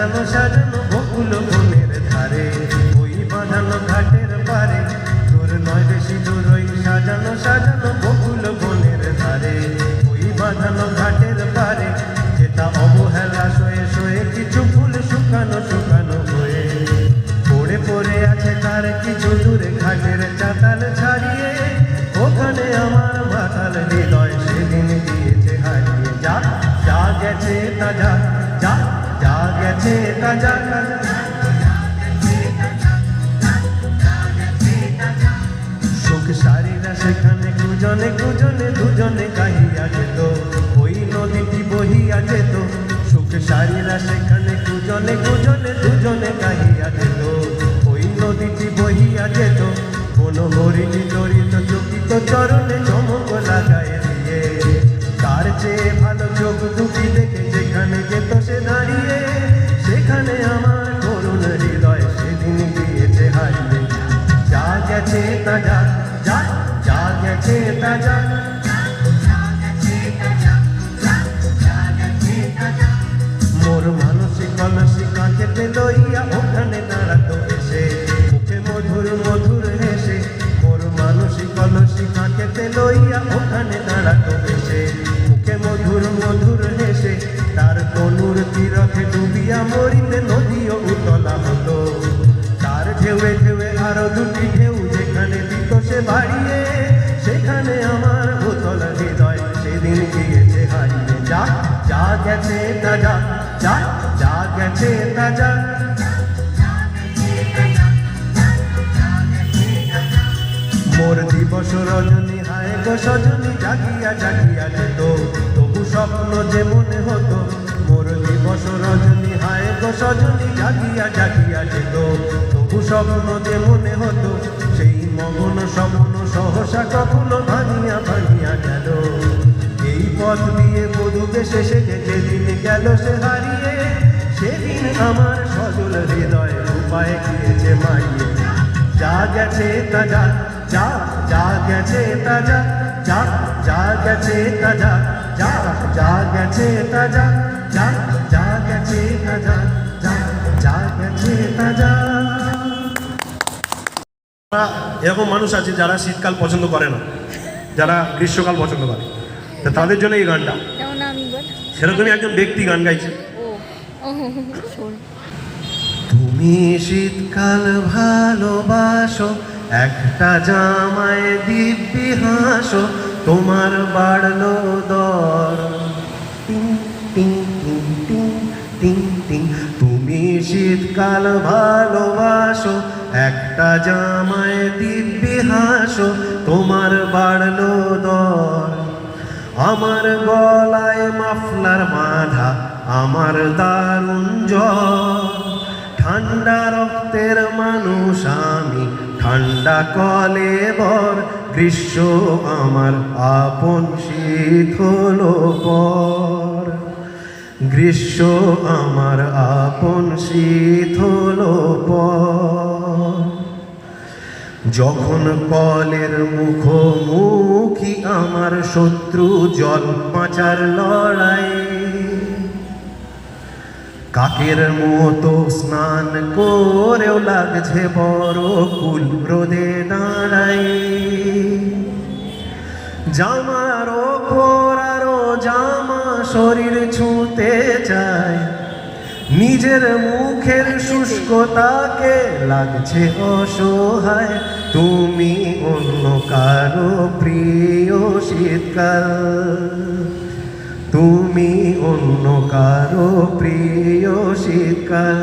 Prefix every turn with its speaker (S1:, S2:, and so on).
S1: সাজানো সাজানো বকুল বনের ধারে, ওই বাঁধানো ঘাটের পারে, তোর নয় বেশি দূর ওই সাজানো সাজানো বকুল বনের ধারে, ওই বাঁধানো ঘাটের পারে, যেটা অবহেলা শোয়ে শোয়ে কিছু ফুল শুকানো শুকানো হয়ে পড়ে পড়ে আছে তার কিছু দূরে ঘাটের চাতাল ছাড়িয়ে, ওখানে আমার মাতাল হৃদয় সেদিন দিয়েছে হারিয়ে। যা যা গেছে তা যা, যা যা গেছে তা যা, সুখ সারিরা সেখানে কুজনে কুজনে দুজনে কাহিয়া যেত, ওই নদীটি বহিয়া যেত, সুখ সারিরা সেখানে কুজনে কুজনে দুজনে কাহিয়া যেত, ওই নদীটি বহিয়া যেত, কোন হরিণী তরিত চকিত চরণে চমক লাগায় দিয়ে, তার চেয়ে ভালো চোখ দুটি দেখে যেখানে যেত সে দাঁড়িয়ে, সেখানে আমার করুণ হৃদয় সেদিন দিয়েছে হারিয়ে। যা গেছে তা যা, যা যা গেছে তা যা, মোর মানসিক মানসিক কাঁচেতে লইয়া ওখানে দাঁড়াতো এসে, মুখে মধুর মধুর হেসে, মোর মানসিক মানসিক কাঁচেতে লইয়া ওখানে দাঁড়াতো এসে, মুখে মধুর মধুর হেসে, তার তনুর তীরথে ডুবিয়া মরিতে নদীও উতলা হতো, তার ঢেউয়ে ঢেউয়ে আরো দুটি ঢেউ যেখানে দিত সে বাড়িয়ে, সেখানে আমার উতলা হৃদয় সেদিন গিয়েছে হারিয়ে। যা যা গেছে তা যা, যা যা গেছে তা যা, মোর দিবস রজনী হায় গো সজনী জাগিয়া জাগিয়া যেত, তবু স্বপ্ন যে মনে হতো, মোর দিবস রজনী হায় গো সজনী জাগিয়া জাগিয়া যেত, তবু স্বপ্ন যে মনে হতো, সেই মগন স্বপ্ন সহসা কখনো ভাঙিয়া ভাঙিয়া গেল, এই পথ দিয়ে বধূ বেশে সেজে যেদিন গেল সে হারিয়ে, সেদিন আমার সজল হৃদয় উপায় গিয়েছে মারিয়ে। যা গেছে তা যা, যা যা গেছে তা যা, যা যা গেছে তা যা, যা যা গেছে তা যা, যা যা গেছে তা যা, যা যা গেছে তা যা।
S2: এরকম মানুষ আছে যারা শীতকাল পছন্দ করে না, যারা গ্রীষ্মকাল পছন্দ করে, তা তাদের জন্য এই গানটা। সেরকমই একজন ব্যক্তি গান গাইছে।
S1: তুমি শীতকাল ভালোবাসো, একটা জামায় দিব্যি হাসো, তোমার বাড়লো দর, টিং টিং টিং টিং টিং টিং। তুমি শীতকাল ভালোবাসো, একটা জামায় দিব্যি হাসো, তোমার বাড়লো দর, আমার গলায় মাফলার বাঁধা, আমার দারুণ জ্বর, ঠান্ডা রক্তের মানুষ আমি, ঠান্ডা কলেবর, গ্রীষ্ম আমার আপন শীত হলো পর, গ্রীষ্ম আমার আপন শীত হলো পর। যখন কলের মুখোমুখি আমার শত্রু জল বাঁচার লড়াই, কাকের মতো স্নান করেও লাগছে বড় কুল রোদে দাঁড়াই, জামার ওপর আরো জামা শরীর ছুঁতে চায়, নিজের মুখের শুষ্কতাকে লাগছে অসহায়, তুমি অন্য কারো প্রিয় শীতকাল, তুমি অন্য কারো প্রিয় শীতকাল।